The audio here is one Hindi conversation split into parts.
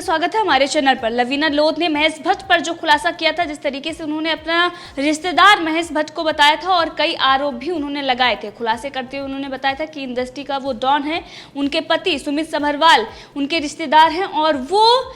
स्वागत है हमारे चैनल पर। लवीना लोध ने महेश भट्ट पर जो खुलासा किया था, जिस तरीके से उन्होंने अपना रिश्तेदार महेश भट्ट को बताया था और कई आरोप भी उन्होंने लगाए थे। खुलासे करते हुए उन्होंने बताया था कि इंडस्ट्री का वो डॉन है, उनके पति सुमित समरवाल उनके रिश्तेदार हैं और वो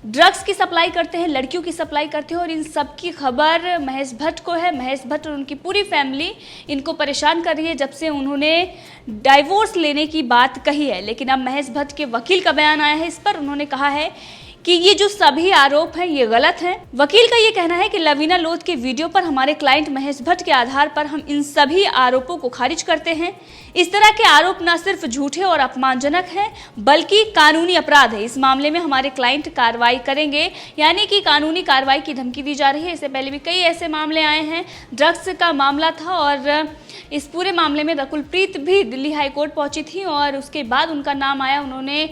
ड्रग्स की सप्लाई करते हैं, लड़कियों की सप्लाई करते हैं और इन सब की खबर महेश भट्ट को है। महेश भट्ट और उनकी पूरी फैमिली इनको परेशान कर रही है जब से उन्होंने डाइवोर्स लेने की बात कही है। लेकिन अब महेश भट्ट के वकील का बयान आया है। इस पर उन्होंने कहा है कि ये जो सभी आरोप हैं ये गलत हैं। वकील का ये कहना है कि लवीना लोध के वीडियो पर हमारे क्लाइंट महेश भट्ट के आधार पर हम इन सभी आरोपों को खारिज करते हैं। इस तरह के आरोप न सिर्फ झूठे और अपमानजनक हैं बल्कि कानूनी अपराध है। इस मामले में हमारे क्लाइंट कार्रवाई करेंगे, यानी कि कानूनी कार्रवाई की धमकी दी जा रही है। इससे पहले भी कई ऐसे मामले आए हैं, ड्रग्स का मामला था और इस पूरे मामले में रकुलप्रीत भी दिल्ली हाई कोर्ट पहुंची थी और उसके बाद उनका नाम आया। उन्होंने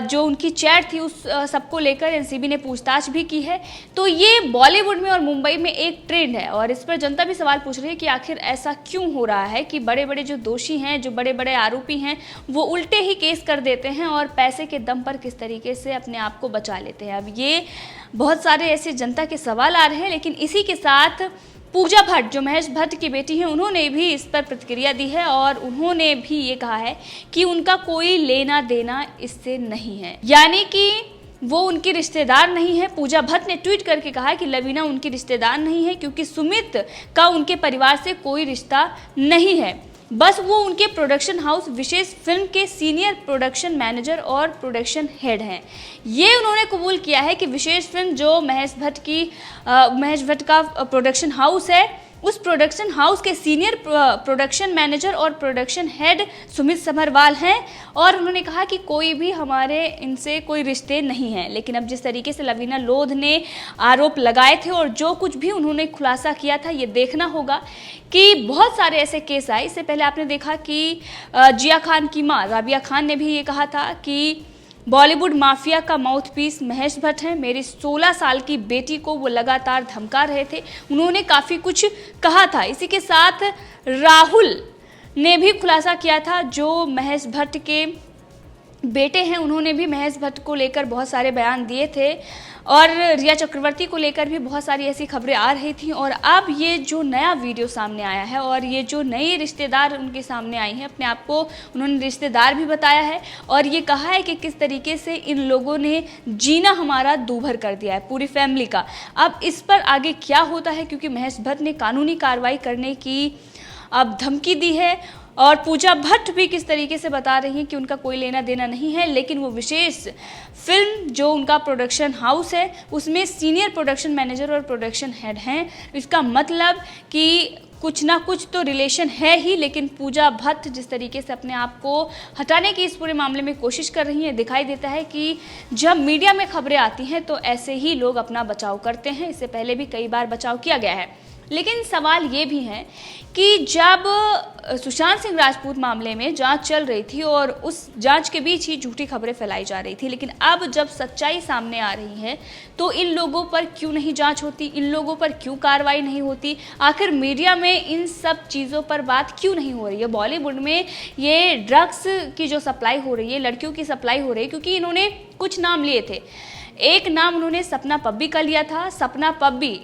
जो उनकी चैट थी उस सबको लेकर एनसीबी ने पूछताछ भी की है। तो ये बॉलीवुड में और मुंबई में एक ट्रेंड है और इस पर जनता भी सवाल पूछ रही है कि आखिर ऐसा क्यों हो रहा है कि बड़े बड़े जो दोषी हैं, जो बड़े बड़े आरोपी हैं, वो उल्टे ही केस कर देते हैं और पैसे के दम पर किस तरीके से अपने आप को बचा लेते हैं। अब ये बहुत सारे ऐसे जनता के सवाल आ रहे हैं। लेकिन इसी के साथ पूजा भट्ट जो महेश भट्ट की बेटी है, उन्होंने भी इस पर प्रतिक्रिया दी है और उन्होंने भी ये कहा है कि उनका कोई लेना देना इससे नहीं है, यानी कि वो उनकी रिश्तेदार नहीं है। पूजा भट्ट ने ट्वीट करके कहा है कि लवीना उनकी रिश्तेदार नहीं है क्योंकि सुमित का उनके परिवार से कोई रिश्ता नहीं है, बस वो उनके प्रोडक्शन हाउस विशेष फिल्म के सीनियर प्रोडक्शन मैनेजर और प्रोडक्शन हेड हैं। ये उन्होंने कबूल किया है कि विशेष फिल्म जो महेश भट्ट का प्रोडक्शन हाउस है, उस प्रोडक्शन हाउस के सीनियर प्रोडक्शन मैनेजर और प्रोडक्शन हेड सुमित समरवाल हैं और उन्होंने कहा कि कोई भी हमारे इनसे कोई रिश्ते नहीं हैं। लेकिन अब जिस तरीके से लवीना लोध ने आरोप लगाए थे और जो कुछ भी उन्होंने खुलासा किया था, ये देखना होगा कि बहुत सारे ऐसे केस आए। इससे पहले आपने देखा कि जिया खान की मां राबिया खान ने भी ये कहा था कि बॉलीवुड माफिया का माउथपीस महेश भट्ट है। मेरी 16 साल की बेटी को वो लगातार धमका रहे थे। उन्होंने काफ़ी कुछ कहा था। इसी के साथ राहुल ने भी खुलासा किया था, जो महेश भट्ट के बेटे हैं। उन्होंने भी महेश भट्ट को लेकर बहुत सारे बयान दिए थे और रिया चक्रवर्ती को लेकर भी बहुत सारी ऐसी खबरें आ रही थी। और अब ये जो नया वीडियो सामने आया है और ये जो नई रिश्तेदार उनके सामने आई हैं, अपने आप को उन्होंने रिश्तेदार भी बताया है और ये कहा है कि किस तरीके से इन लोगों ने जीना हमारा दूभर कर दिया है, पूरी फैमिली का। अब इस पर आगे क्या होता है, क्योंकि महेश भट्ट ने कानूनी कार्रवाई करने की अब धमकी दी है और पूजा भट्ट भी किस तरीके से बता रही हैं कि उनका कोई लेना देना नहीं है, लेकिन वो विशेष फिल्म जो उनका प्रोडक्शन हाउस है उसमें सीनियर प्रोडक्शन मैनेजर और प्रोडक्शन हेड हैं। इसका मतलब कि कुछ ना कुछ तो रिलेशन है ही। लेकिन पूजा भट्ट जिस तरीके से अपने आप को हटाने की इस पूरे मामले में कोशिश कर रही हैं, दिखाई देता है कि जब मीडिया में खबरें आती हैं तो ऐसे ही लोग अपना बचाव करते हैं। इससे पहले भी कई बार बचाव किया गया है। लेकिन सवाल ये भी है कि जब सुशांत सिंह राजपूत मामले में जांच चल रही थी और उस जांच के बीच ही झूठी खबरें फैलाई जा रही थी, लेकिन अब जब सच्चाई सामने आ रही है तो इन लोगों पर क्यों नहीं जांच होती, इन लोगों पर क्यों कार्रवाई नहीं होती, आखिर मीडिया में इन सब चीज़ों पर बात क्यों नहीं हो रही है। बॉलीवुड में ये ड्रग्स की जो सप्लाई हो रही है, लड़कियों की सप्लाई हो रही है, क्योंकि इन्होंने कुछ नाम लिए थे। एक नाम उन्होंने सपना पब्बी का लिया था। सपना पब्बी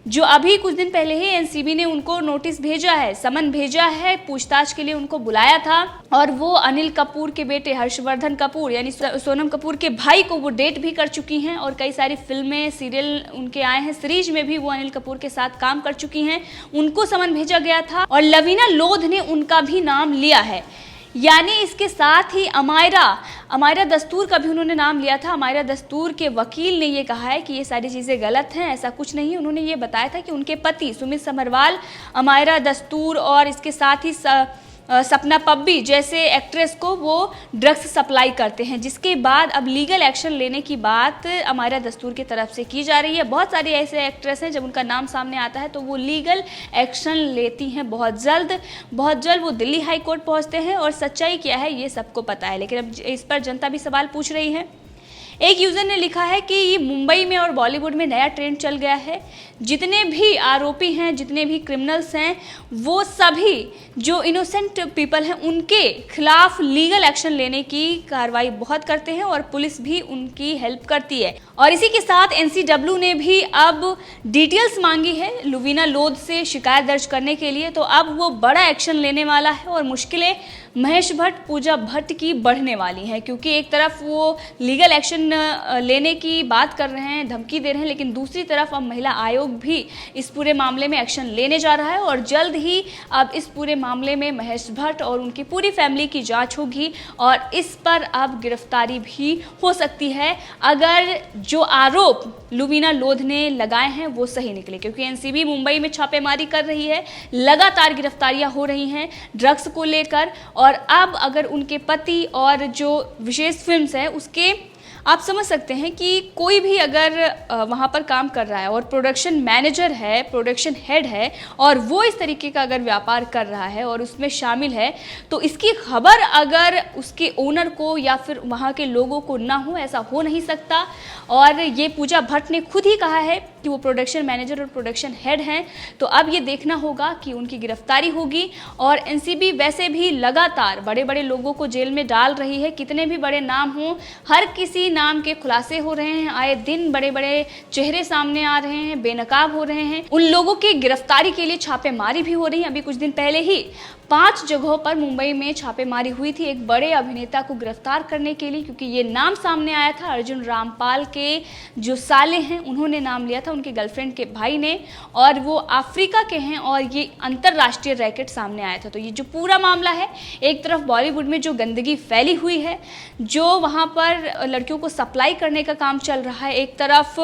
जो अभी कुछ दिन पहले ही एनसीबी ने उनको नोटिस भेजा है, समन भेजा है, पूछताछ के लिए उनको बुलाया था और वो अनिल कपूर के बेटे हर्षवर्धन कपूर यानी सोनम कपूर के भाई को वो डेट भी कर चुकी हैं और कई सारी फिल्में सीरियल उनके आए हैं, सीरीज में भी वो अनिल कपूर के साथ काम कर चुकी हैं। उनको समन भेजा गया था और लवीना लोध ने उनका भी नाम लिया है। यानी इसके साथ ही अमायरा दस्तूर का भी उन्होंने नाम लिया था। अमायरा दस्तूर के वकील ने ये कहा है कि ये सारी चीज़ें गलत हैं, ऐसा कुछ नहीं है। उन्होंने ये बताया था कि उनके पति सुमित समरवाल अमायरा दस्तूर और इसके साथ ही सपना पब्बी जैसे एक्ट्रेस को वो ड्रग्स सप्लाई करते हैं, जिसके बाद अब लीगल एक्शन लेने की बात अमायरा दस्तूर की तरफ से की जा रही है। बहुत सारी ऐसे एक्ट्रेस हैं, जब उनका नाम सामने आता है तो वो लीगल एक्शन लेती हैं बहुत जल्द वो दिल्ली हाई कोर्ट पहुंचते हैं और सच्चाई क्या है ये सबको पता है। लेकिन अब इस पर जनता भी सवाल पूछ रही है। एक यूजर ने लिखा है कि ये मुंबई में और बॉलीवुड में नया ट्रेंड चल गया है। जितने भी आरोपी हैं, जितने भी क्रिमिनल्स हैं, वो सभी जो इनोसेंट पीपल हैं उनके खिलाफ लीगल एक्शन लेने की कार्रवाई बहुत करते हैं और पुलिस भी उनकी हेल्प करती है। और इसी के साथ एनसीडब्ल्यू ने भी अब डिटेल्स मांगी है लुवीना लोध से शिकायत दर्ज करने के लिए। तो अब वो बड़ा एक्शन लेने वाला है और मुश्किलें महेश भट्ट, पूजा भट्ट की बढ़ने वाली हैं, क्योंकि एक तरफ वो लीगल एक्शन लेने की बात कर रहे हैं, धमकी दे रहे हैं, लेकिन दूसरी तरफ अब महिला आयोग भी इस पूरे मामले में एक्शन लेने जा रहा है और जल्द ही अब इस पूरे मामले में महेश भट्ट और उनकी पूरी फैमिली की जांच होगी और इस पर अब गिरफ्तारी भी हो सकती है अगर जो आरोप लुवीना लोध ने लगाए हैं वो सही निकले, क्योंकि एनसीबी मुंबई में छापेमारी कर रही है, लगातार गिरफ्तारियां हो रही हैं ड्रग्स को लेकर। और अब अगर उनके पति और जो विशेष फिल्म्स है उसके आप समझ सकते हैं कि कोई भी अगर वहाँ पर काम कर रहा है और प्रोडक्शन मैनेजर है, प्रोडक्शन हेड है और वो इस तरीके का अगर व्यापार कर रहा है और उसमें शामिल है, तो इसकी खबर अगर उसके ओनर को या फिर वहाँ के लोगों को ना हो, ऐसा हो नहीं सकता। और ये पूजा भट्ट ने खुद ही कहा है कि वो प्रोडक्शन मैनेजर और प्रोडक्शन हेड हैं। तो अब ये देखना होगा कि उनकी गिरफ्तारी होगी। और एनसीबी वैसे भी लगातार बड़े बड़े लोगों को जेल में डाल रही है, कितने भी बड़े नाम हों, हर किसी नाम के खुलासे हो रहे हैं, आए दिन बड़े बड़े चेहरे सामने आ रहे हैं, बेनकाब हो रहे हैं। उन लोगों की गिरफ्तारी के लिए छापेमारी भी हो रही है। अभी कुछ दिन पहले ही 5 जगहों पर मुंबई में छापेमारी हुई थी एक बड़े अभिनेता को गिरफ्तार करने के लिए, क्योंकि ये नाम सामने आया था। अर्जुन रामपाल के जो साले हैं उन्होंने नाम लिया था, उनके गर्लफ्रेंड के भाई ने, और वो अफ्रीका के हैं और ये अंतरराष्ट्रीय रैकेट सामने आया था। तो ये जो पूरा मामला है, एक तरफ बॉलीवुड में जो गंदगी फैली हुई है, जो वहाँ पर लड़कियों को सप्लाई करने का काम चल रहा है, एक तरफ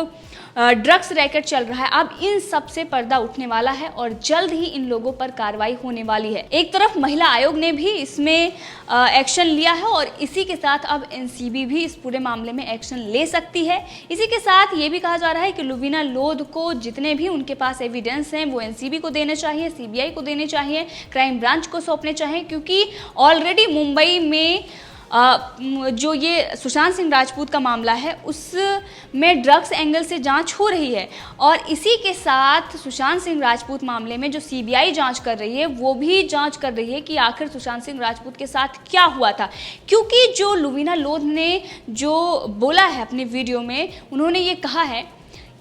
ड्रग्स रैकेट चल रहा है, अब इन सब से पर्दा उठने वाला है और जल्द ही इन लोगों पर कार्रवाई होने वाली है। एक तरफ महिला आयोग ने भी इसमें एक्शन लिया है और इसी के साथ अब एनसीबी भी इस पूरे मामले में एक्शन ले सकती है। इसी के साथ ये भी कहा जा रहा है कि लुवीना लोध को जितने भी उनके पास एविडेंस हैं वो एनसीबी को देने चाहिए, सीबीआई को देने चाहिए, क्राइम ब्रांच को सौंपने चाहिए, क्योंकि ऑलरेडी मुंबई में जो ये सुशांत सिंह राजपूत का मामला है उसमें ड्रग्स एंगल से जांच हो रही है। और इसी के साथ सुशांत सिंह राजपूत मामले में जो सीबीआई जांच कर रही है वो भी जांच कर रही है कि आखिर सुशांत सिंह राजपूत के साथ क्या हुआ था। क्योंकि जो लुवीना लोध ने जो बोला है अपने वीडियो में, उन्होंने ये कहा है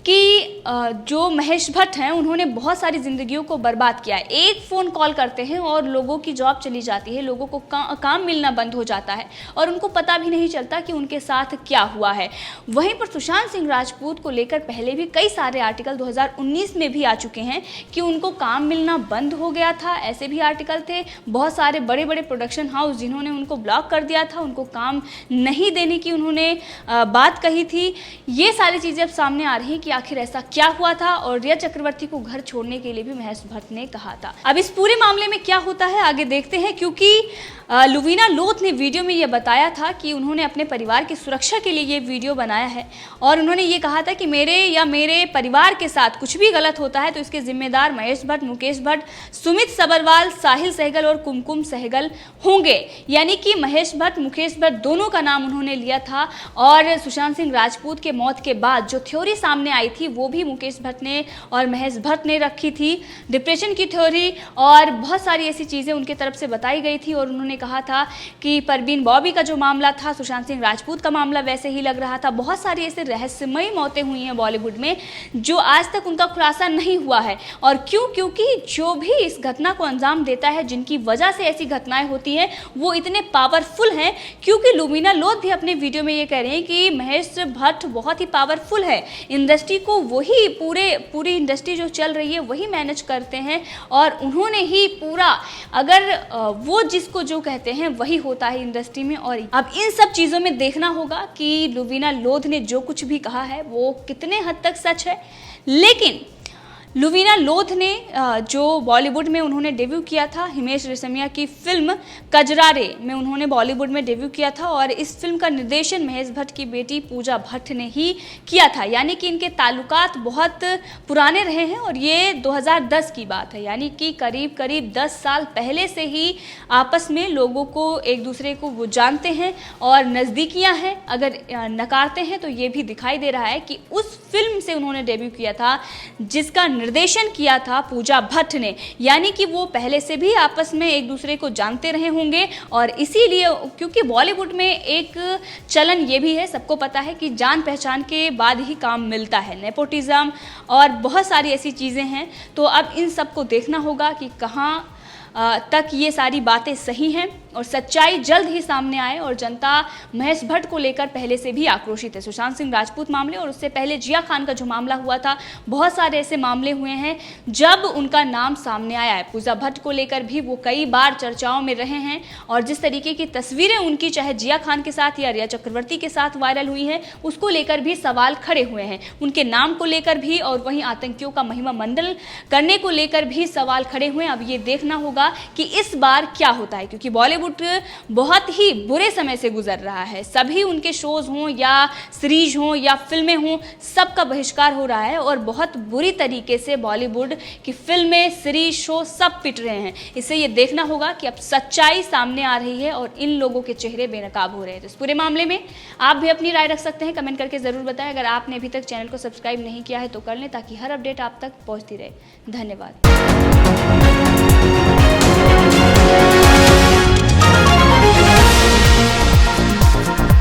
कि जो महेश भट्ट हैं उन्होंने बहुत सारी ज़िंदगियों को बर्बाद किया है। एक फ़ोन कॉल करते हैं और लोगों की जॉब चली जाती है, लोगों को काम मिलना बंद हो जाता है और उनको पता भी नहीं चलता कि उनके साथ क्या हुआ है। वहीं पर सुशांत सिंह राजपूत को लेकर पहले भी कई सारे आर्टिकल 2019 में भी आ चुके हैं कि उनको काम मिलना बंद हो गया था। ऐसे भी आर्टिकल थे, बहुत सारे बड़े बड़े प्रोडक्शन हाउस जिन्होंने उनको ब्लॉक कर दिया था, उनको काम नहीं देने की उन्होंने बात कही थी। ये सारी चीज़ें अब सामने आ रही हैं कि आखिर ऐसा क्या हुआ था। और रिया चक्रवर्ती को घर छोड़ने के लिए भी महेश भट्ट ने कहा था। अब इस पूरे मामले में क्या होता है आगे देखते हैं, क्योंकि लुवीना लोध ने वीडियो में ये बताया था कि उन्होंने अपने परिवार की सुरक्षा के लिए ये वीडियो बनाया है और उन्होंने ये कहा था कि मेरे या मेरे परिवार के साथ कुछ भी गलत होता है तो इसके जिम्मेदार महेश भट्ट, मुकेश भट्ट, सुमित सबरवाल, साहिल सहगल और कुमकुम सहगल होंगे। यानी कि महेश भट्ट, मुकेश भट्ट दोनों का नाम उन्होंने लिया था। और सुशांत सिंह राजपूत के मौत के बाद जो थ्योरी सामने आई थी वो भी मुकेश भट्ट ने और महेश भट्ट ने रखी थी, डिप्रेशन की थ्योरी, और बहुत सारी ऐसी चीज़ें उनके तरफ से बताई गई थी। और उन्होंने कहा था कि परवीन बॉबी का जो मामला था, सुशांत सिंह राजपूत का मामला वैसे ही लग रहा था। बहुत सारी ऐसे रहस्यमयी मौतें हुई हैं बॉलीवुड में जो आज तक उनका खुलासा नहीं हुआ है। और क्यों? क्योंकि जो भी इस घटना को अंजाम देता है, जिनकी वजह से ऐसी घटनाएं होती हैं, वो इतने पावरफुल हैं। क्योंकि लुवीना लोध भी अपने वीडियो में ये कह रहे हैं कि महेश भट्ट बहुत ही पावरफुल है, इंडस्ट्री को वही पूरी इंडस्ट्री जो चल रही है वही मैनेज करते हैं और उन्होंने ही पूरा, अगर वो जिसको जो कहते हैं वही होता है इंडस्ट्री में। और अब इन सब चीज़ों में देखना होगा कि लुवीना लोध ने जो कुछ भी कहा है वो कितने हद तक सच है। लेकिन लुवीना लोध ने जो बॉलीवुड में उन्होंने डेब्यू किया था, हिमेश रेशमिया की फिल्म कजरारे में उन्होंने बॉलीवुड में डेब्यू किया था और इस फिल्म का निर्देशन महेश भट्ट की बेटी पूजा भट्ट ने ही किया था। यानी कि इनके ताल्लुकात बहुत पुराने रहे हैं और ये 2010 की बात है, यानी कि करीब करीब 10 साल पहले से ही आपस में लोगों को एक दूसरे को वो जानते हैं और नज़दीकियां हैं। अगर नकारते हैं तो ये भी दिखाई दे रहा है कि उस फिल्म से उन्होंने डेब्यू किया था जिसका निर्देशन किया था पूजा भट्ट ने, यानी कि वो पहले से भी आपस में एक दूसरे को जानते रहे होंगे। और इसीलिए क्योंकि बॉलीवुड में एक चलन ये भी है, सबको पता है कि जान पहचान के बाद ही काम मिलता है, नेपोटिज्म और बहुत सारी ऐसी चीज़ें हैं। तो अब इन सबको देखना होगा कि कहाँ तक ये सारी बातें सही हैं और सच्चाई जल्द ही सामने आए। और जनता महेश भट्ट को लेकर पहले से भी आक्रोशित है। सुशांत सिंह राजपूत मामले और उससे पहले जिया खान का जो मामला हुआ था, बहुत सारे ऐसे मामले हुए हैं जब उनका नाम सामने आया है। पूजा भट्ट को लेकर भी वो कई बार चर्चाओं में रहे हैं और जिस तरीके की तस्वीरें उनकी चाहे जिया खान के साथ या रिया चक्रवर्ती के साथ वायरल हुई है, उसको लेकर भी सवाल खड़े हुए हैं, उनके नाम को लेकर भी और वहीं आतंकियों का महिमा मंडल करने को लेकर भी सवाल खड़े हुए हैं। अब ये देखना होगा कि इस बार क्या होता है, क्योंकि बॉलीवुड बहुत ही बुरे समय से गुजर रहा है। सभी उनके शोज हों या सीरीज हों या फिल्में हों, सबका बहिष्कार हो रहा है और बहुत बुरी तरीके से बॉलीवुड की फिल्में, सीरीज, शो सब पिट रहे हैं। इससे ये देखना होगा कि अब सच्चाई सामने आ रही है और इन लोगों के चेहरे बेनकाब हो रहे हैं। तो इस पूरे मामले में आप भी अपनी राय रख सकते हैं, कमेंट करके जरूर बताएं। अगर आपने अभी तक चैनल को सब्सक्राइब नहीं किया है तो कर लें ताकि हर अपडेट आप तक पहुंचती रहे। धन्यवाद।